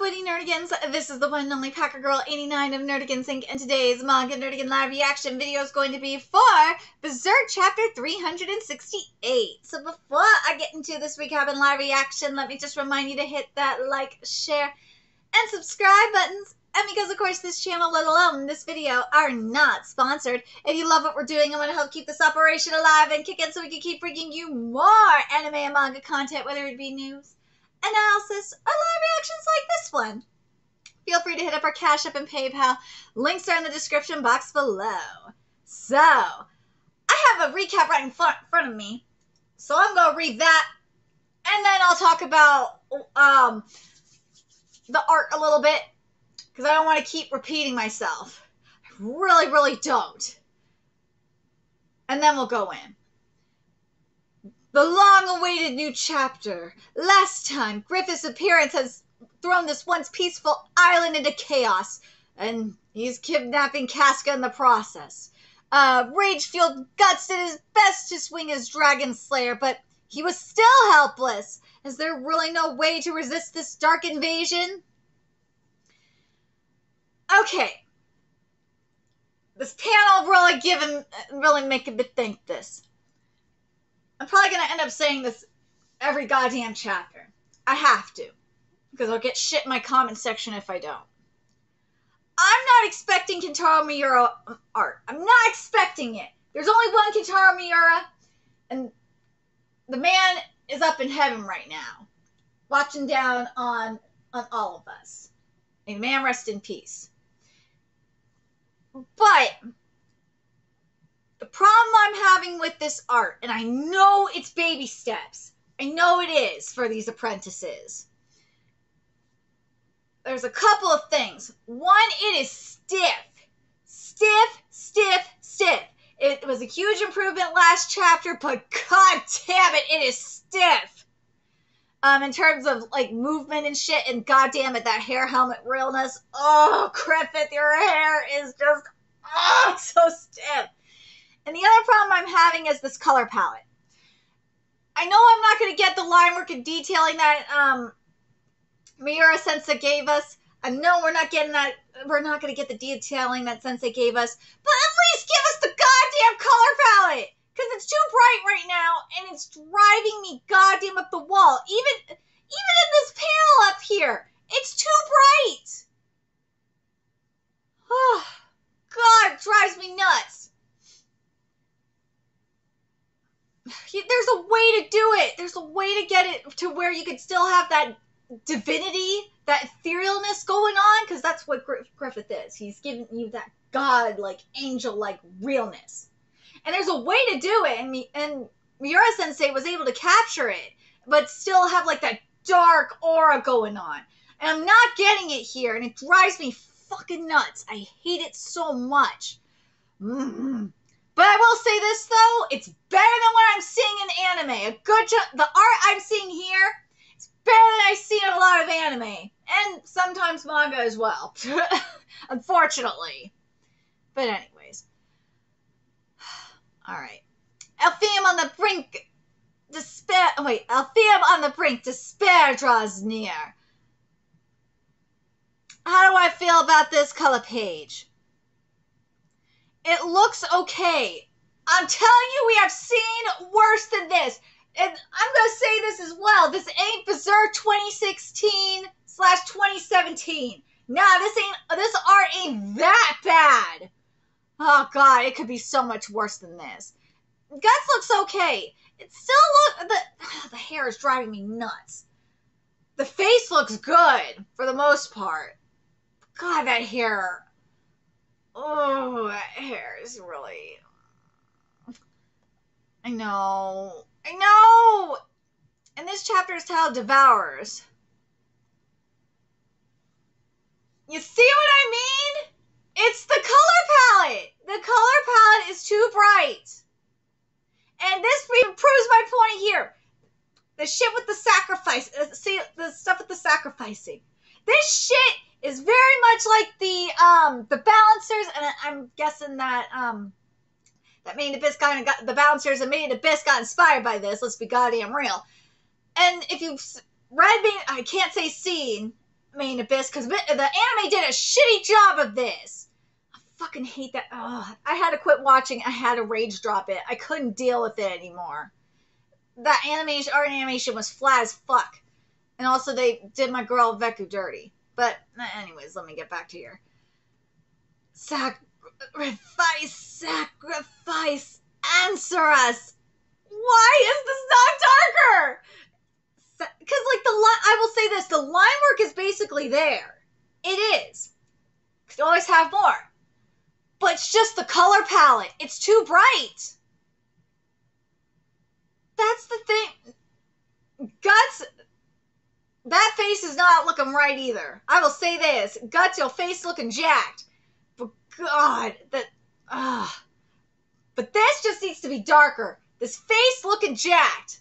witty nerdigans, this is the one and only Packer Girl 89 of Nerdigans Inc. and today's Manga Nerdigan live reaction video is going to be for Berserk chapter 368. So before I get into this recap and live reaction, let me just remind you to hit that like, share, and subscribe buttons. And because of course this channel, let alone this video, are not sponsored. If you love what we're doing and want to help keep this operation alive and kicking so we can keep bringing you more anime and manga content, whether it be news, analysis, or live reactions like this one, feel free to hit up our Cash App and PayPal. Links are in the description box below. So, I have a recap right in front of me, so I'm going to read that, and then I'll talk about the art a little bit, because I don't want to keep repeating myself. I really don't. And then we'll go in. The long-awaited new chapter. Last time, Griffith's appearance has thrown this once peaceful island into chaos, and he's kidnapping Casca in the process. Rage-fueled Guts did his best to swing his Dragon Slayer, but he was still helpless. Is there really no way to resist this dark invasion? Okay. This panel really making me think this. I'm probably going to end up saying this every goddamn chapter. I have to. Because I'll get shit in my comment section if I don't. I'm not expecting Kentaro Miura art. I'm not expecting it. There's only one Kentaro Miura. And the man is up in heaven right now. Watching down on all of us. May the man rest in peace. But the problem I'm having with this art, and I know it's baby steps. I know it is for these apprentices. There's a couple of things. One, it is stiff. Stiff. It was a huge improvement last chapter, but god damn it, it is stiff. In terms of like movement and shit, and god damn it, that hair helmet realness. Oh, Griffith, your hair is just so stiff. And the other problem I'm having is this color palette. I know I'm not going to get the line work and detailing that Miura Sensei gave us. I know we're not getting that. We're not going to get the detailing that Sensei gave us. But at least give us the goddamn color palette. Because it's too bright right now. And it's driving me goddamn up the wall. Even in this panel up here. It's too bright. Oh, God, it drives me nuts. There's a way to do it. There's a way to get it to where you could still have that divinity, that etherealness going on, because that's what Griffith is. He's giving you that god-like, angel-like realness. And there's a way to do it, and Miura Sensei was able to capture it, but still have like that dark aura going on. And I'm not getting it here, and it drives me fucking nuts. I hate it so much. But I will say this, though, it's better than what I'm seeing in anime. The art I'm seeing here is better than I see in a lot of anime. And sometimes manga as well. Unfortunately. But anyways. Alright. Alpheum on the brink. Alpheum on the brink. Despair draws near. How do I feel about this color page? It looks okay. I'm telling you, we have seen worse than this. And I'm going to say this as well. This ain't Berserk 2016/2017. Nah, this art ain't that bad. Oh, God, it could be so much worse than this. Guts looks okay. It still the hair is driving me nuts. The face looks good, for the most part. God, that hair... Oh, that hair is really... I know. And this chapter is titled Devourers. You see what I mean? It's the color palette. The color palette is too bright. And this even proves my point here. The shit with the sacrifice. See, the stuff with the sacrificing. This shit is very much like the Balancers, and I'm guessing that that Made in Abyss the Balancers and Made in Abyss got inspired by this. Let's be goddamn real. And if you've read I can't say seen main abyss because the anime did a shitty job of this. I fucking hate that. Ugh. I had to quit watching. I had to rage drop it. I couldn't deal with it anymore. That art animation was flat as fuck. And also they did my girl Veku dirty. But anyways, let me get back to here. Sacrifice, answer us. Why is this not darker? Because, like, I will say this, the line work is basically there. It is. Could always have more. But it's just the color palette. It's too bright. That's the thing. Guts, that face is not looking right either. I will say this. Guts, your face looking jacked. But God, but this just needs to be darker. This face looking jacked.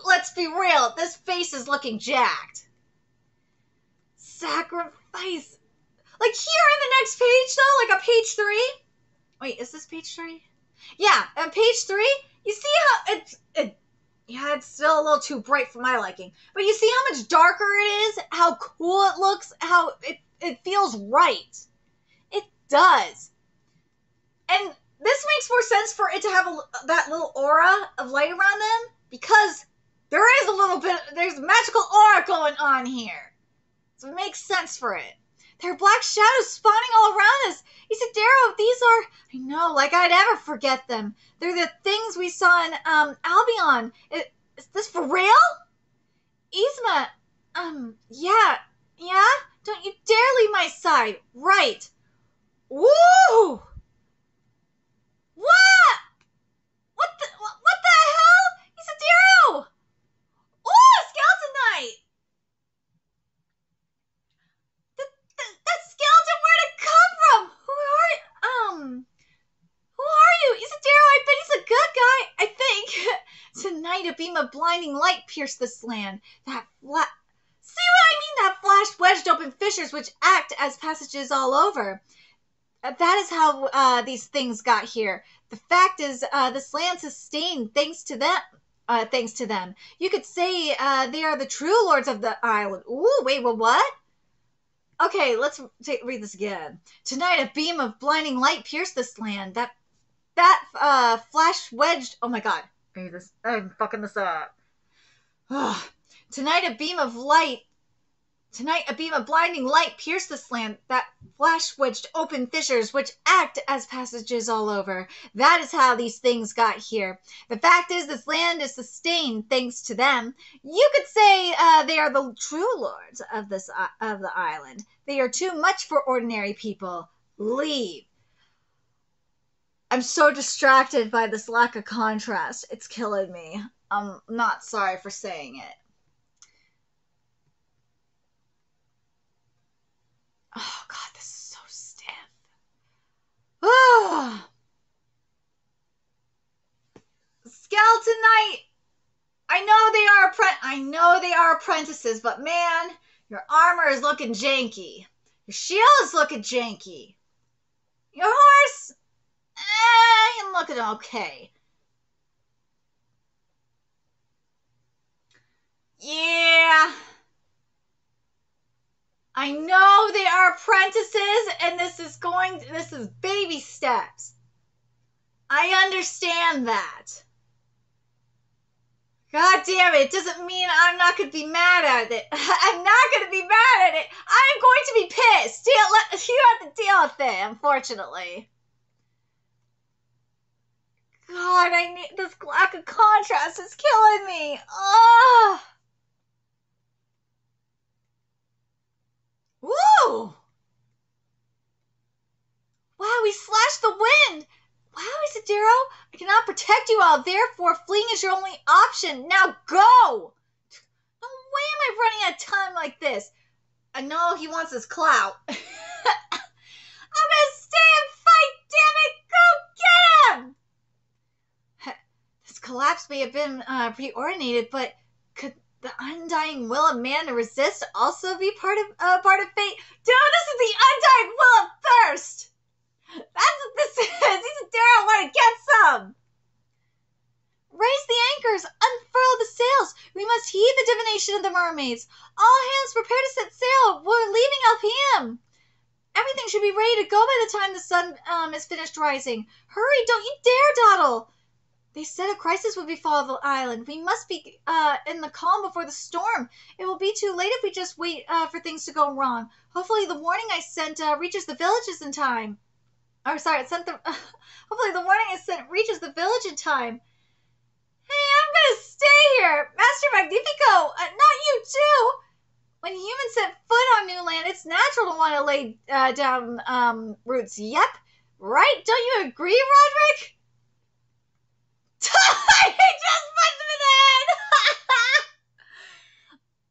Let's be real. This face is looking jacked. Sacrifice. Like here in the next page, though, like on page 3. Wait, is this page 3? Yeah, on page 3, you see how it's still a little too bright for my liking. But you see how much darker it is? How cool it looks? How it feels right. It does. And this makes more sense for it to have that little aura of light around them. Because there is there's magical aura going on here. So it makes sense for it. There are black shadows spawning all around us. Isidero, these are, I know, like I'd ever forget them. They're the things we saw in Albion. Is this for real? Yzma, yeah? Don't you dare leave my side. Right. Woo! What? What the hell? Isidero! Ooh, Skeleton Knight! That skeleton, where'd it come from? Who are you? Isidero, I bet he's a good guy, I think. Tonight a beam of blinding light pierced this land. See what I mean? That flash wedged open fissures which act as passages all over. That is how these things got here. The fact is, this land sustained thanks to them. You could say they are the true lords of the island. Ooh, wait, what? Okay, let's read this again. Tonight, a beam of blinding light pierced this land. That flash wedged. Oh my God, I'm fucking this up. Tonight, a beam of blinding light pierced this land. That flash wedged open fissures, which act as passages all over. That is how these things got here. The fact is, this land is sustained thanks to them. You could say they are the true lords of the island. They are too much for ordinary people. Leave. I'm so distracted by this lack of contrast. It's killing me. I'm not sorry for saying it. Oh, God, this is so stiff. Oh. Skeleton Knight. I know they are apprentices, but man, your armor is looking janky. Your shield is looking janky. Your horse, I'm looking okay. Yeah. I know they are apprentices, and this is baby steps. I understand that. God damn it, it doesn't mean I'm not going to be mad at it. I'm not going to be mad at it. I'm going to be pissed. You have to deal with it, unfortunately. God, this lack of contrast is killing me. Ugh. Woo! Wow, we slashed the wind! Wow, Isidero, I cannot protect you out, therefore fleeing is your only option. Now go! No way am I running out of time like this. I know he wants his clout. I'm gonna stay and fight, damn it! Go get him! This collapse may have been preordinated, but could the undying will of man to resist also be part of fate? Dude, this is the undying will of thirst! That's what this is! Isidero, I want to get some! Raise the anchors, unfurl the sails. We must heed the divination of the mermaids. All hands prepare to set sail. We're leaving LPM. Everything should be ready to go by the time the sun is finished rising. Hurry, don't you dare dawdle. They said a crisis would befall the island. We must be in the calm before the storm. It will be too late if we just wait for things to go wrong. Hopefully the warning I sent reaches the villages in time. Or sorry, hopefully the warning I sent reaches the village in time. Hey, I'm gonna stay here! Master Magnifico! Not you too! When humans set foot on new land, it's natural to want to lay down roots. Yep. Right? Don't you agree, Roderick? He just punched him in the head!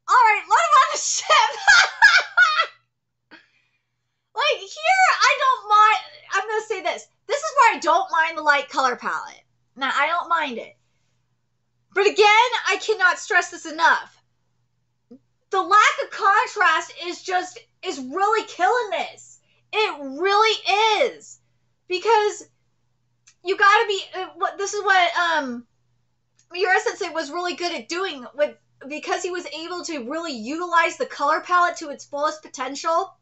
Alright, let him on the ship! Like, here, I don't mind. I'm gonna say this. This is where I don't mind the light color palette. Now, I don't mind it. But again, I cannot stress this enough. The lack of contrast is really killing this. It really is. Because you gotta be, this is what Miura Sensei was really good at doing, because he was able to really utilize the color palette to its fullest potential.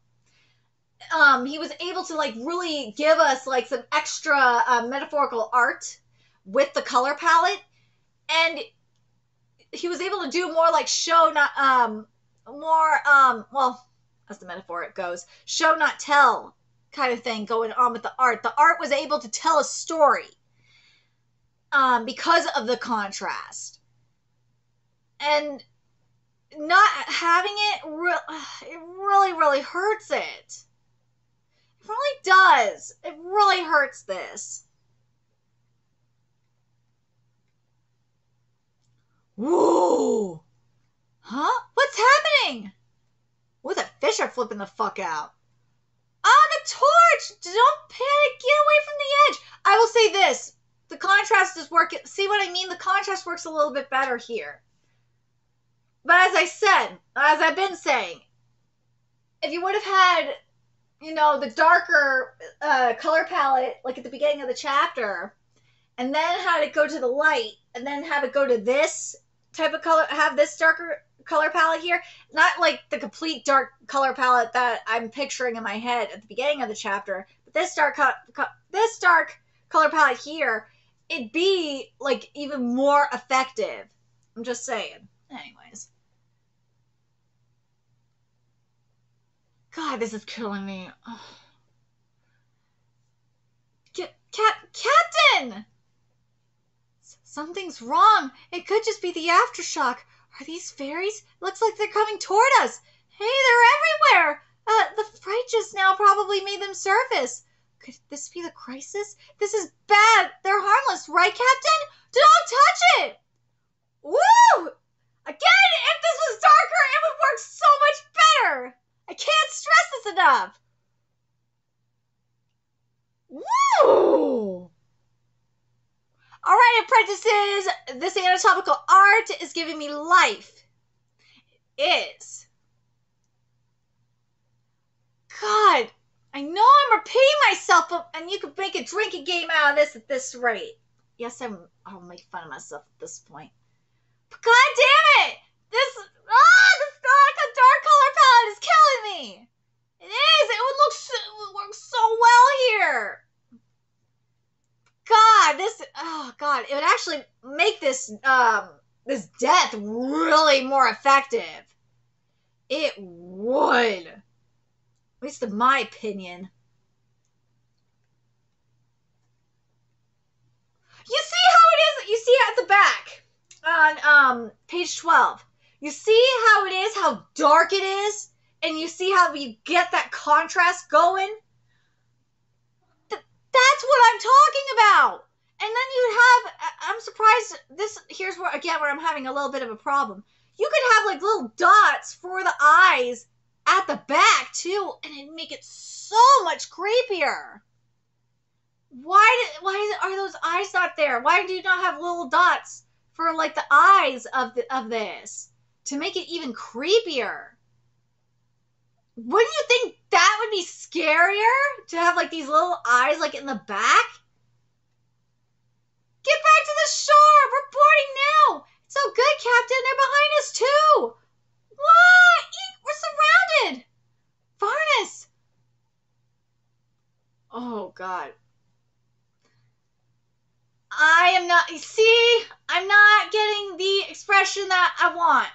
He was able to like really give us like some extra metaphorical art with the color palette. And he was able to do more like show, not, well, as the metaphor it goes, show not tell kind of thing going on with the art. The art was able to tell a story because of the contrast. And not having it, it really, really hurts it. It really does. It really hurts this. Whoa! Huh? What's happening? Oh, the fish are flipping the fuck out. Ah, the torch! Don't panic. Get away from the edge. I will say this. The contrast is working. See what I mean? The contrast works a little bit better here. But as I said, as I've been saying, if you would have had, you know, the darker color palette, like at the beginning of the chapter, and then had it go to the light, and then have it go to this type of color, have this darker color palette here, not like the complete dark color palette that I'm picturing in my head at the beginning of the chapter, but this dark color palette here, it'd be like even more effective. I'm just saying. Anyways. God, this is killing me. Oh. Captain! Something's wrong. It could just be the aftershock. Are these fairies? Looks like they're coming toward us. Hey, they're everywhere. The fright just now probably made them surface. Could this be the crisis? This is bad. They're harmless, right, Captain? Don't touch it! Woo! Again, if this was darker, it would work so much better. I can't stress this enough. Woo! All right, apprentices, this anatomical art is giving me life. It is. God, I know I'm repeating myself, and you could make a drinking game out of this at this rate. Yes, I'll make fun of myself at this point. But God damn it! This dark color palette is killing me. It is. It would work so well here. God, God, it would actually make this this death really more effective. It would. At least in my opinion. You see how it is? You see at the back on page 12. You see how it is, how dark it is, and you see how you get that contrast going? That's what I'm talking about. And then you have, I'm surprised, here's where I'm having a little bit of a problem. You could have like little dots for the eyes at the back too, and it'd make it so much creepier. Why are those eyes not there? Why do you not have little dots for like the eyes of this to make it even creepier? Wouldn't you think that would be scarier to have like these little eyes like in the back? Get back to the shore! Reporting now! It's so good, Captain. They're behind us, too! What? We're surrounded! Varnus! Oh, God. I'm not getting the expression that I want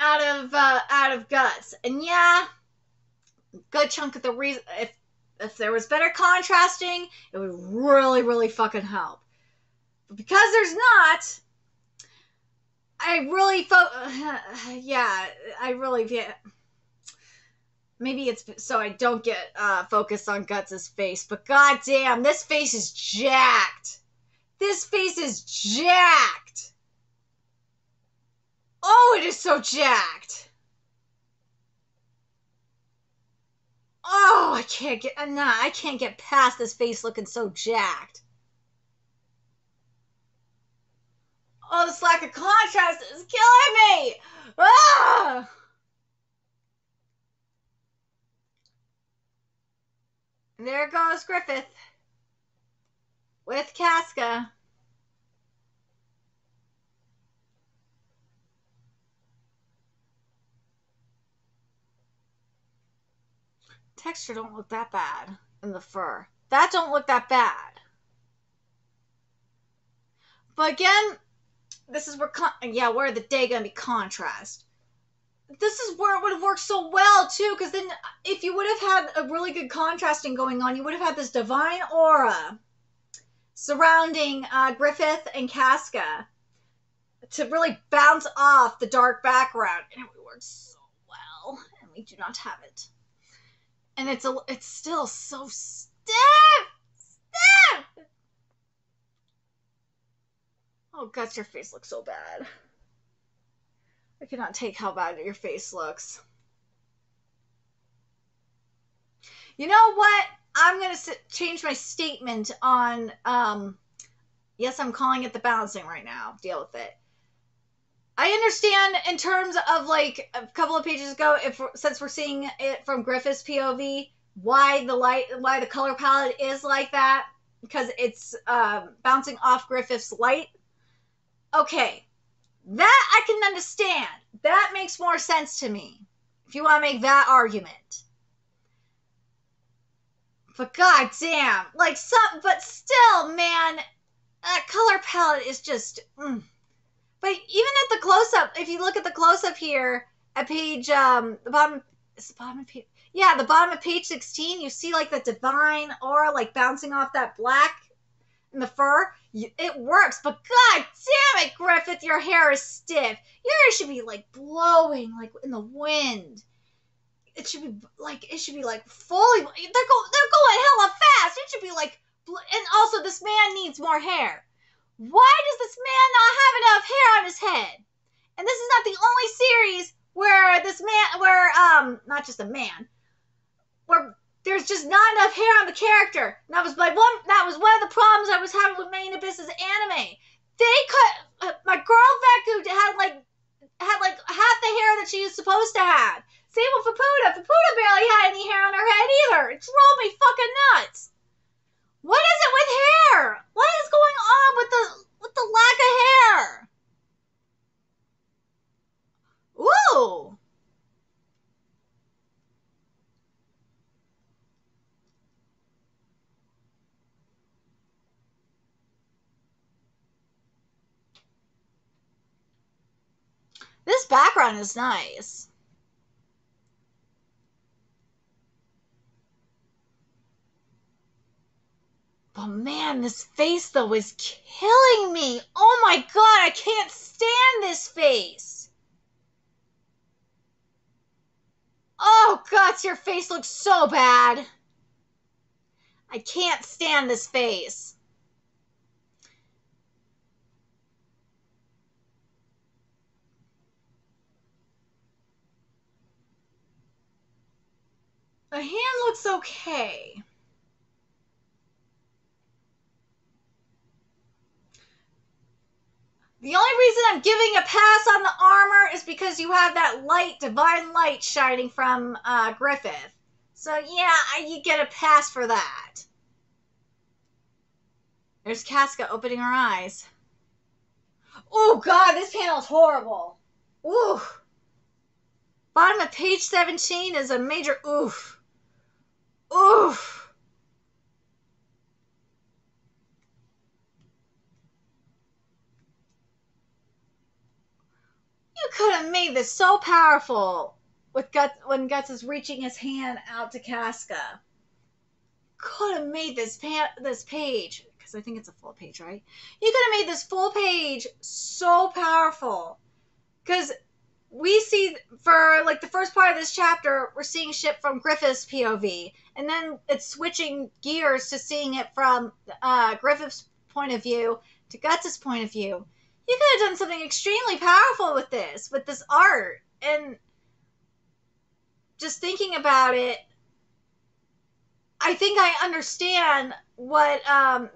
out of Guts. And yeah, good chunk of the reason, if there was better contrasting, it would really, really fucking help. But because there's not, maybe it's so I don't get focused on Guts' face, but goddamn, this face is jacked. This face is jacked. Oh, it is so jacked. Oh, I can't get past this face looking so jacked. Oh, this lack of contrast is killing me. Ah! There goes Griffith with Casca. Texture don't look that bad in the fur. That don't look that bad. But again, this is where where the day gonna be contrast. This is where it would have worked so well too, because then if you would have had a really good contrasting going on, you would have had this divine aura surrounding Griffith and Casca to really bounce off the dark background, and it would work so well. And we do not have it, and it's still so stiff. Oh, Guts, your face looks so bad. I cannot take how bad your face looks. You know what? I'm going to change my statement on, yes, I'm calling it the balancing right now. Deal with it. I understand in terms of like a couple of pages ago, since we're seeing it from Griffith's POV, why the color palette is like that, because it's bouncing off Griffith's light. Okay. That I can understand. That makes more sense to me. If you want to make that argument. But goddamn, but still, man, that color palette is just. But even at the close-up, if you look at the close-up here at page the bottom of page. Yeah, the bottom of page 16, you see like the divine aura like bouncing off that black in the fur. It works, but god damn it, Griffith, your hair is stiff. Your hair should be like blowing, like in the wind. It should be like fully. They're going hella fast. It should be like, and also this man needs more hair. Why does this man not have enough hair on his head? And this is not the only series where not just a man, where there's just not enough hair on the character. And that was one of the problems I was having with Main Abyss's anime. They cut my girl Veku had like half the hair that she is supposed to have. Same with Fupuda. Fupuda barely had any hair on her head either. It drove me fucking nuts. What is it with hair? What is going on with the lack of hair? Ooh. This background is nice. But man, this face though is killing me. Oh my god, I can't stand this face. Oh Guts, your face looks so bad. I can't stand this face. The hand looks okay. The only reason I'm giving a pass on the armor is because you have that light, divine light shining from Griffith. So yeah, you get a pass for that. There's Casca opening her eyes. Oh god, this panel's horrible. Ooh. Bottom of page 17 is a major oof. Oof. You could have made this so powerful with Guts when Guts is reaching his hand out to Casca. Could have made this page, because I think it's a full page, right? You could have made this full page so powerful. Because we see, for like the first part of this chapter, we're seeing shit from Griffith's POV. And then it's switching gears to seeing it from Griffith's point of view to Guts' point of view. You could have done something extremely powerful with this art. And just thinking about it, I think I understand what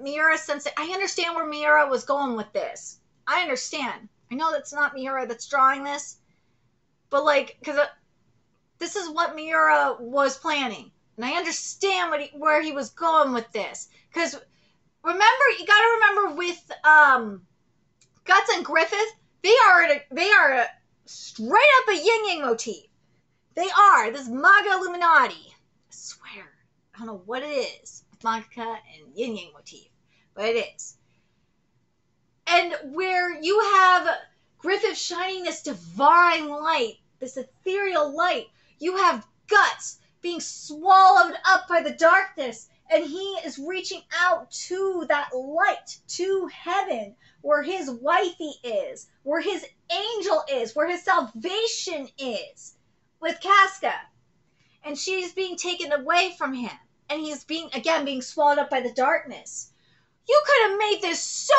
Miura Sensei... I understand where Miura was going with this. I understand. I know that's not Miura that's drawing this. But, like, because this is what Miura was planning. And I understand where he was going with this. Because, remember, you gotta remember with Guts and Griffith, they are a straight up a yin-yang motif. They are. This Manga Illuminati. I swear. I don't know what it is with manga and yin-yang motif, but it is. And where you have Griffith shining this divine light, this ethereal light, you have Guts being swallowed up by the darkness, and he is reaching out to that light, to heaven, where his wifey is, where his angel is, where his salvation is, with Casca. And she's being taken away from him. And he's being swallowed up by the darkness. You could have made this so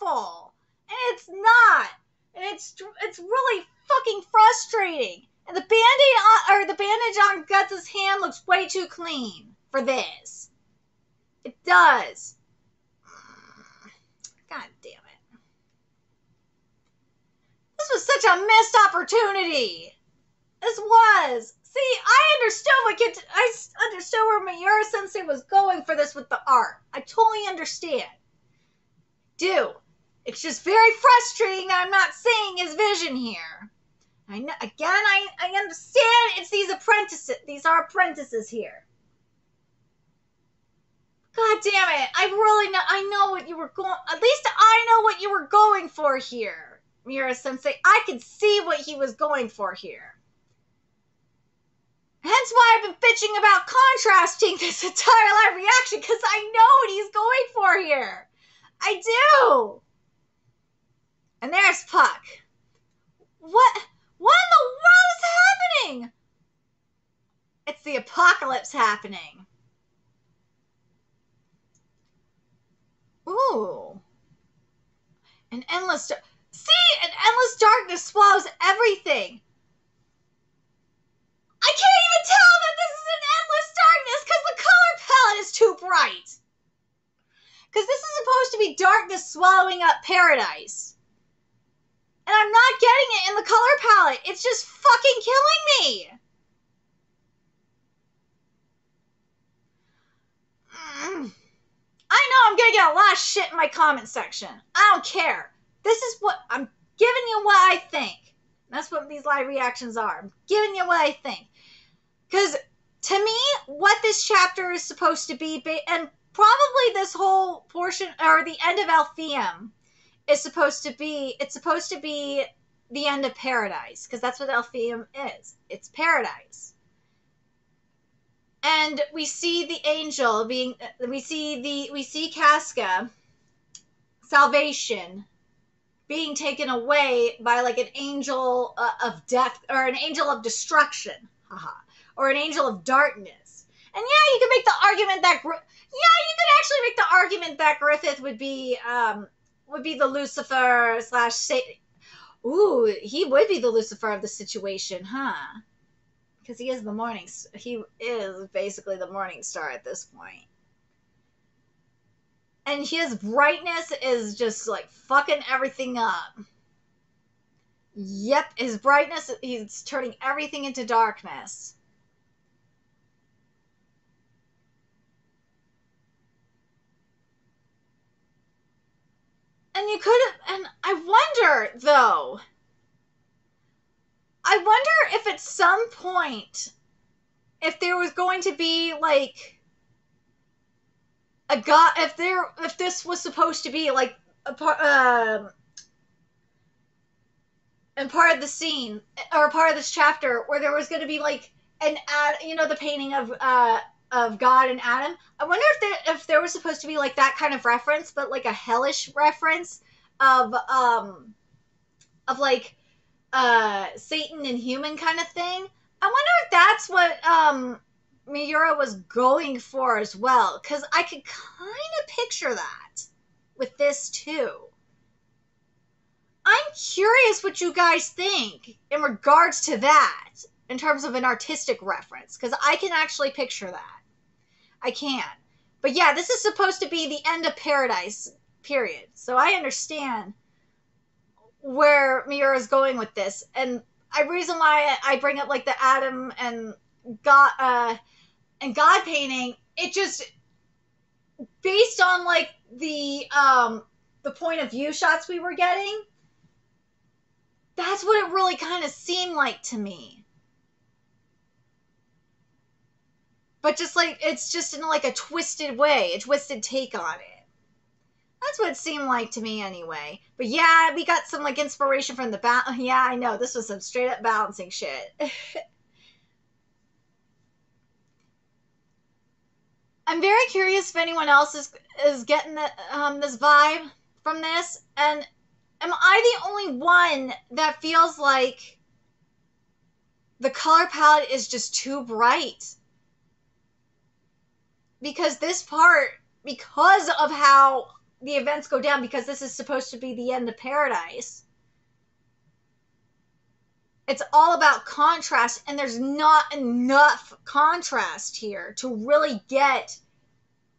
powerful. And it's not. And it's really fucking frustrating. And the bandage on Guts' hand looks way too clean for this. It does. God damn it. This was such a missed opportunity. This was. See, I understood where Miura Sensei was going for this with the art. I totally understand. It's just very frustrating that I'm not seeing his vision here. I know, again, I understand it's these apprentices. These are apprentices here. God damn it. I know what you were going, at least I know what you were going for here, Miura Sensei. I could see what he was going for here. Hence why I've been bitching about contrasting this entire live reaction, because I know what he's going for here. I do. And there's Puck. What in the world is happening? It's the apocalypse happening. Ooh. An endless darkness swallows everything. I can't even tell that this is an endless darkness because the color palette is too bright. Because this is supposed to be darkness swallowing up paradise. And I'm not getting it in the color palette. It's just fucking killing me. I know I'm going to get a lot of shit in my comment section. I don't care. This is what I'm giving you what I think. That's what these live reactions are. I'm giving you what I think. Because to me, what this chapter is supposed to be, and probably this whole portion, or the end of Alpheum, is supposed to be, it's supposed to be the end of paradise. Because that's what Alpheum is. It's paradise. And we see the angel being, we see Casca, salvation, being taken away by like an angel of death, or an angel of destruction, or an angel of darkness. And yeah, you can make the argument that Griffith would be the Lucifer / Satan. Ooh, he would be the Lucifer of the situation, huh? Because he is basically the morning star at this point. And his brightness is just like fucking everything up. Yep, his brightness, he's turning everything into darkness. And you could have, and I wonder, though, I wonder if at some point, if there was going to be, like, a god, if this was supposed to be, like, a part, and part of the scene, or part of this chapter, where there was going to be, like, the painting of God and Adam. I wonder if there was supposed to be, like, that kind of reference, but, like, a hellish reference of like, Satan and human kind of thing. I wonder if that's what Miura was going for as well, because I could kind of picture that with this too. I'm curious what you guys think in regards to that, in terms of an artistic reference, because I can actually picture that. I can. But yeah, this is supposed to be the end of paradise, period. So I understand where Miura is going with this. And the reason why I bring up, like, the Adam and God painting, it just, based on, like, the point of view shots we were getting, that's what it really kind of seemed like to me. But just, like, it's just in, like, a twisted way, a twisted take on it. That's what it seemed like to me anyway. But yeah, we got some, like, inspiration from the yeah, I know, this was some straight up balancing shit. I'm very curious if anyone else is getting this vibe from this, and am I the only one that feels like the color palette is just too bright? Because this part, because of how the events go down, because this is supposed to be the end of paradise, it's all about contrast, and there's not enough contrast here to really get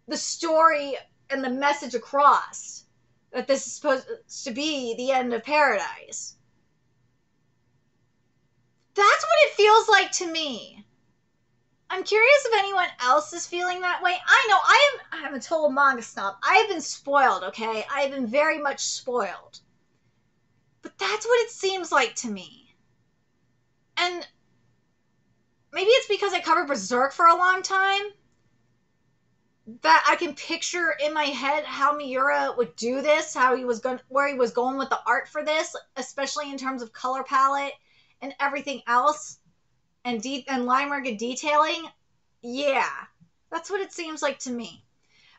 the story and the message across that this is supposed to be the end of paradise. That's what it feels like to me. I'm curious if anyone else is feeling that way. I know I am a total manga snob. I have been spoiled, okay? I have been very much spoiled. But that's what it seems like to me. And maybe it's because I covered Berserk for a long time, that I can picture in my head how Miura would do this, where he was going with the art for this, especially in terms of color palette and everything else, and line work and detailing. Yeah, that's what it seems like to me.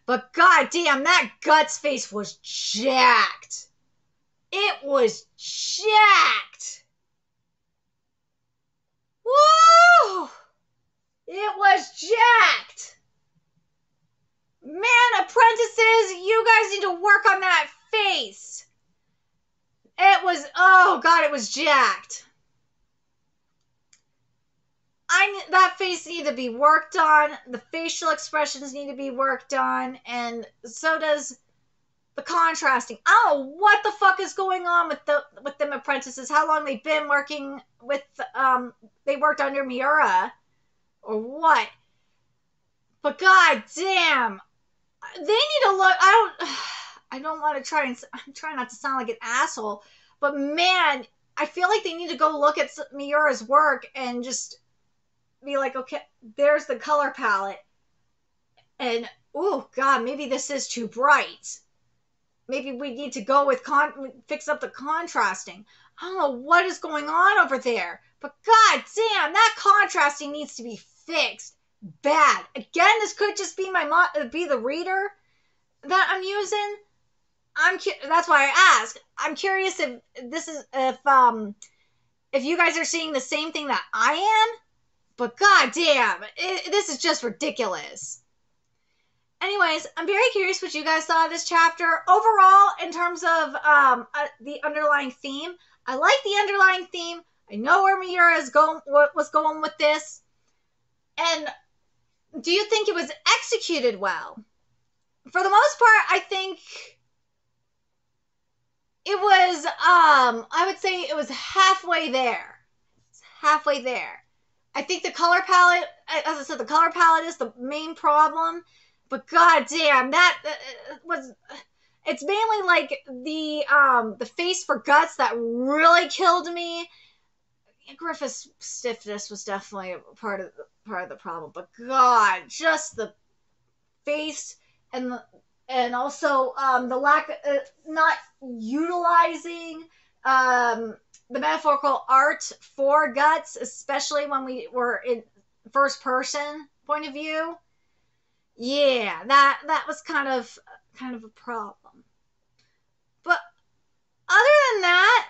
But goddamn, that Guts face was jacked. It was jacked. Woo! It was jacked. Man, apprentices, you guys need to work on that face. It was, oh god, it was jacked. That face needed to be worked on. The facial expressions need to be worked on, and so does the contrasting. I don't know what the fuck is going on with them apprentices. How long they've been working with they worked under Miura or what? But god damn, they need to look. I don't want to I'm trying not to sound like an asshole, but man, I feel like they need to go look at Miura's work and just be like, okay, there's the color palette, and oh god, maybe this is too bright. Maybe we need to go with fix up the contrasting. I don't know what is going on over there, but god damn, that contrasting needs to be fixed bad. Again, this could just be be the reader that I'm using. That's why I ask. I'm curious if this is if you guys are seeing the same thing that I am. But goddamn, this is just ridiculous. Anyways, I'm very curious what you guys saw of this chapter. Overall, in terms of the underlying theme, I like the underlying theme. I know where Miura was going with this. And do you think it was executed well? For the most part, I think it was, I would say it was halfway there. It's halfway there. I think the color palette, as I said, the color palette is the main problem. But goddamn, that was It's mainly like the face for guts that really killed me. Griffith's stiffness was definitely part of the problem, but God, just the face and also the lack of not utilizing the metaphorical art for guts, especially when we were in first person point of view. Yeah, that was kind of a problem. But other than that,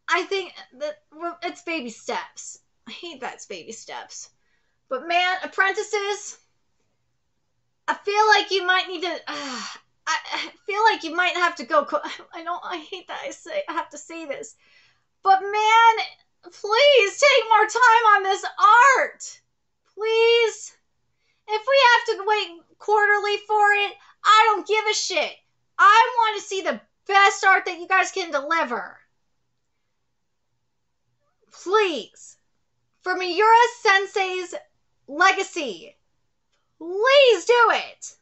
I think that it's baby steps. I hate that it's baby steps. But man, apprentices, I feel like you might need to. I feel like you might have to go. I hate that I have to say this, but man, please take more time on this art. Please. If we have to wait quarterly for it, I don't give a shit. I want to see the best art that you guys can deliver. Please. For Miura Sensei's legacy, please do it.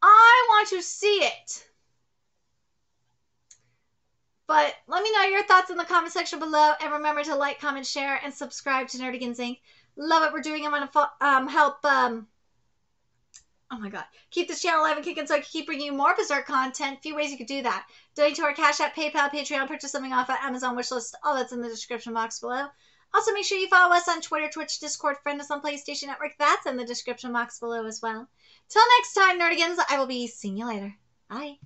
I want to see it. But let me know your thoughts in the comment section below. And remember to like, comment, share, and subscribe to Nerdigans Inc. Love what we're doing. I want to help, oh my God, keep this channel alive and kicking so I can keep bringing you more Berserk content. A few ways you could do that. Donate to our Cash App, PayPal, Patreon, purchase something off at Amazon wishlist. All that's in the description box below. Also, make sure you follow us on Twitter, Twitch, Discord, friend us on PlayStation Network. That's in the description box below as well. Till next time, Nerdigans, I will be seeing you later. Bye.